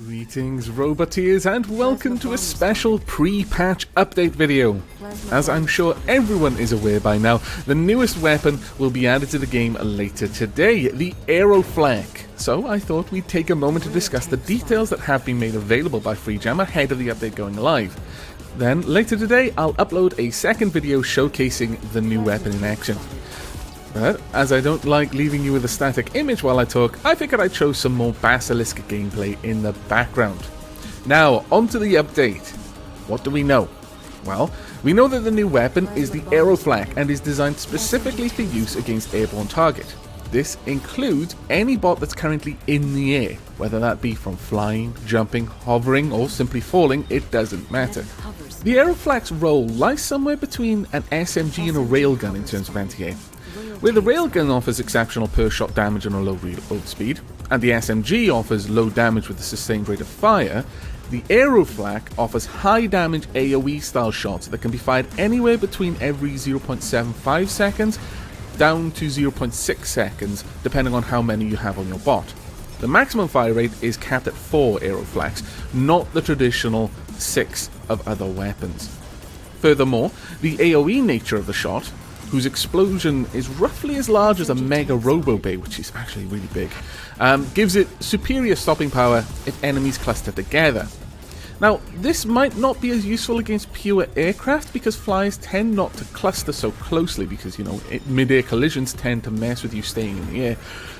Greetings Roboteers and welcome to a special pre-patch update video. As I'm sure everyone is aware by now, the newest weapon will be added to the game later today, the Aeroflak. So I thought we'd take a moment to discuss the details that have been made available by Freejam ahead of the update going live. Then later today I'll upload a second video showcasing the new weapon in action. But, as I don't like leaving you with a static image while I talk, I figured I'd show some more Basilisk gameplay in the background. Now, onto the update. What do we know? Well, we know that the new weapon is the Aeroflak and is designed specifically for use against airborne target. This includes any bot that's currently in the air, whether that be from flying, jumping, hovering, or simply falling, it doesn't matter. The Aeroflak's role lies somewhere between an SMG and a railgun in terms of anti-air. Where the railgun offers exceptional per-shot damage and a low reload speed, and the SMG offers low damage with a sustained rate of fire, the Aeroflak offers high damage AoE style shots that can be fired anywhere between every 0.75 seconds down to 0.6 seconds, depending on how many you have on your bot. The maximum fire rate is capped at 4 Aeroflaks, not the traditional 6 of other weapons. Furthermore, the AoE nature of the shot, whose explosion is roughly as large as a Mega Robo Bay, which is actually really big, gives it superior stopping power if enemies cluster together. Now, this might not be as useful against pure aircraft because flyers tend not to cluster so closely because, mid-air collisions tend to mess with you staying in the air.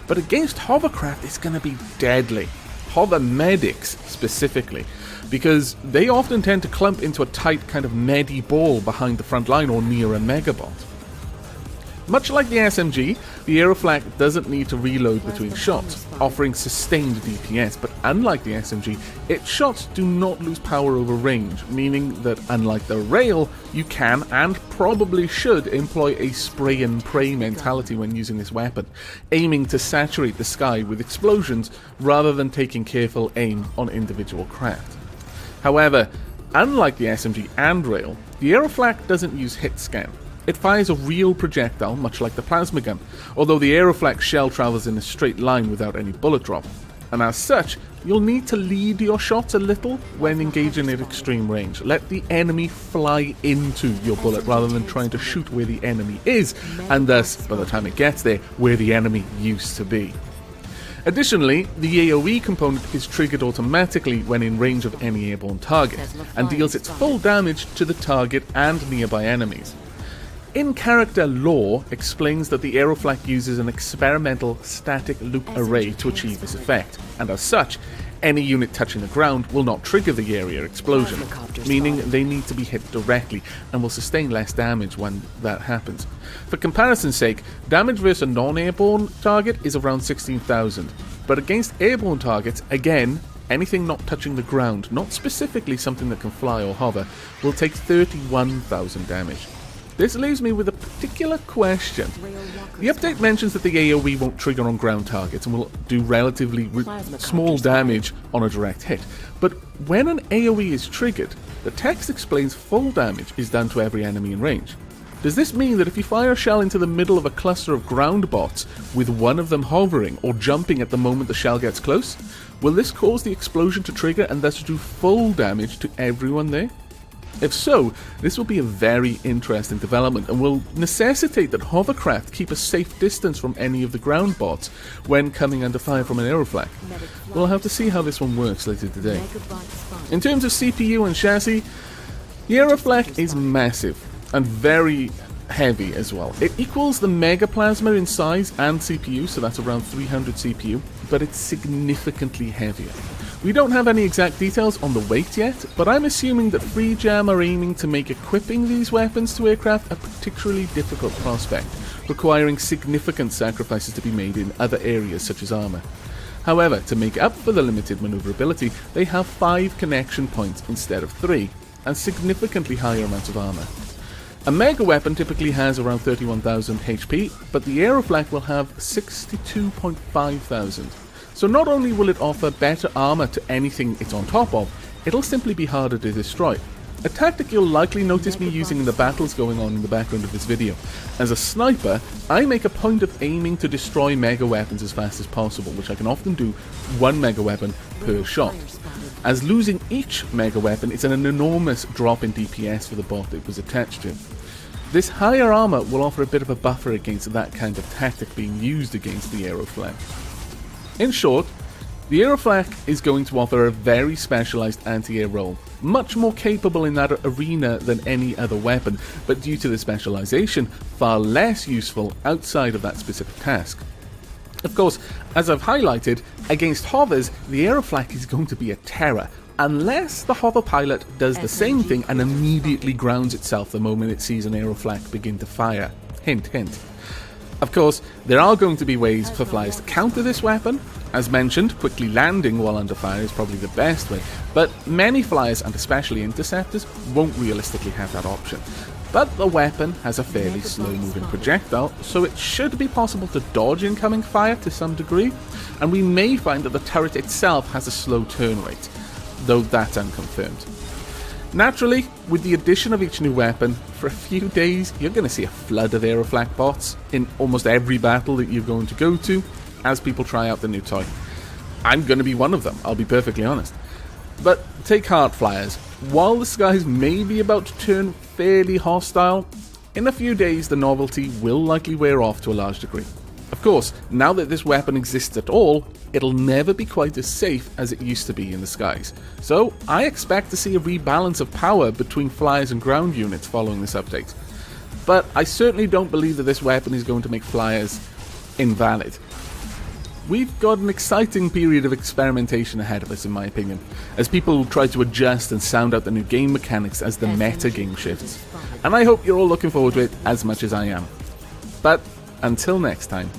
But against hovercraft, it's going to be deadly. Hover medics, specifically, because they often tend to clump into a tight kind of medi ball behind the front line or near a megabot. Much like the SMG, the Aeroflak doesn't need to reload between shots, offering sustained DPS, but unlike the SMG, its shots do not lose power over range, meaning that unlike the rail, you can and probably should employ a spray and pray mentality when using this weapon, aiming to saturate the sky with explosions rather than taking careful aim on individual craft. However, unlike the SMG and rail, the Aeroflak doesn't use hit scan. It fires a real projectile, much like the plasma gun, although the Aeroflak shell travels in a straight line without any bullet drop. And as such, you'll need to lead your shots a little when engaging at extreme range. Let the enemy fly into your bullet rather than trying to shoot where the enemy is, and thus, by the time it gets there, where the enemy used to be. Additionally, the AoE component is triggered automatically when in range of any airborne target, and deals its full damage to the target and nearby enemies. In-character lore explains that the Aeroflak uses an experimental static loop array to achieve this effect, and as such, any unit touching the ground will not trigger the area explosion, meaning they need to be hit directly and will sustain less damage when that happens. For comparison's sake, damage versus a non-airborne target is around 16,000, but against airborne targets, again, anything not touching the ground, not specifically something that can fly or hover, will take 31,000 damage. This leaves me with a particular question. The update mentions that the AoE won't trigger on ground targets and will do relatively small damage on a direct hit. But when an AoE is triggered, the text explains full damage is done to every enemy in range. Does this mean that if you fire a shell into the middle of a cluster of ground bots, with one of them hovering or jumping at the moment the shell gets close, will this cause the explosion to trigger and thus do full damage to everyone there? If so, this will be a very interesting development and will necessitate that hovercraft keep a safe distance from any of the ground bots when coming under fire from an Aeroflak. We'll have to see how this one works later today. In terms of CPU and chassis, the Aeroflak is massive and very heavy as well. It equals the Mega Plasma in size and CPU, so that's around 300 CPU, but it's significantly heavier. We don't have any exact details on the weight yet, but I'm assuming that Freejam are aiming to make equipping these weapons to aircraft a particularly difficult prospect, requiring significant sacrifices to be made in other areas such as armor. However, to make up for the limited maneuverability, they have 5 connection points instead of 3, and significantly higher amounts of armor. A mega weapon typically has around 31,000 HP, but the Aeroflak will have 62,500. So not only will it offer better armor to anything it's on top of, it'll simply be harder to destroy. a tactic you'll likely notice me using in the battles going on in the background of this video. As a sniper, I make a point of aiming to destroy mega weapons as fast as possible, which I can often do one mega weapon per shot, as losing each mega weapon is an enormous drop in DPS for the bot it was attached to. This higher armor will offer a bit of a buffer against that kind of tactic being used against the Aeroflak. In short, the Aeroflak is going to offer a very specialized anti-air role, much more capable in that arena than any other weapon, but due to the specialization, far less useful outside of that specific task. Of course, as I've highlighted, against hovers, the Aeroflak is going to be a terror, unless the hover pilot does the same thing and immediately grounds itself the moment it sees an Aeroflak begin to fire. Hint, hint. Of course, there are going to be ways for flyers to counter this weapon. As mentioned, quickly landing while under fire is probably the best way, but many flyers, and especially interceptors, won't realistically have that option. But the weapon has a fairly slow-moving projectile, so it should be possible to dodge incoming fire to some degree, and we may find that the turret itself has a slow turn rate, though that's unconfirmed. Naturally, with the addition of each new weapon, for a few days you're going to see a flood of Aeroflak bots in almost every battle that you're going to go to, as people try out the new toy. I'm going to be one of them, I'll be perfectly honest. But take heart, flyers. While the skies may be about to turn fairly hostile, in a few days the novelty will likely wear off to a large degree. Of course, now that this weapon exists at all, it'll never be quite as safe as it used to be in the skies. So I expect to see a rebalance of power between flyers and ground units following this update. But I certainly don't believe that this weapon is going to make flyers invalid. We've got an exciting period of experimentation ahead of us, in my opinion, as people try to adjust and sound out the new game mechanics as the meta game shifts. And I hope you're all looking forward to it as much as I am. But until next time,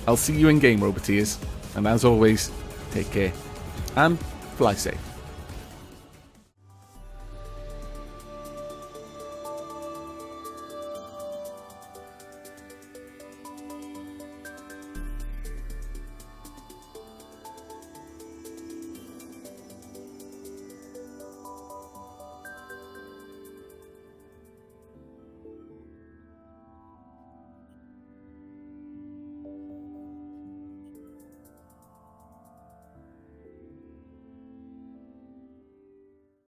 I'll see you in game, Roboteers, and as always, take care and fly safe.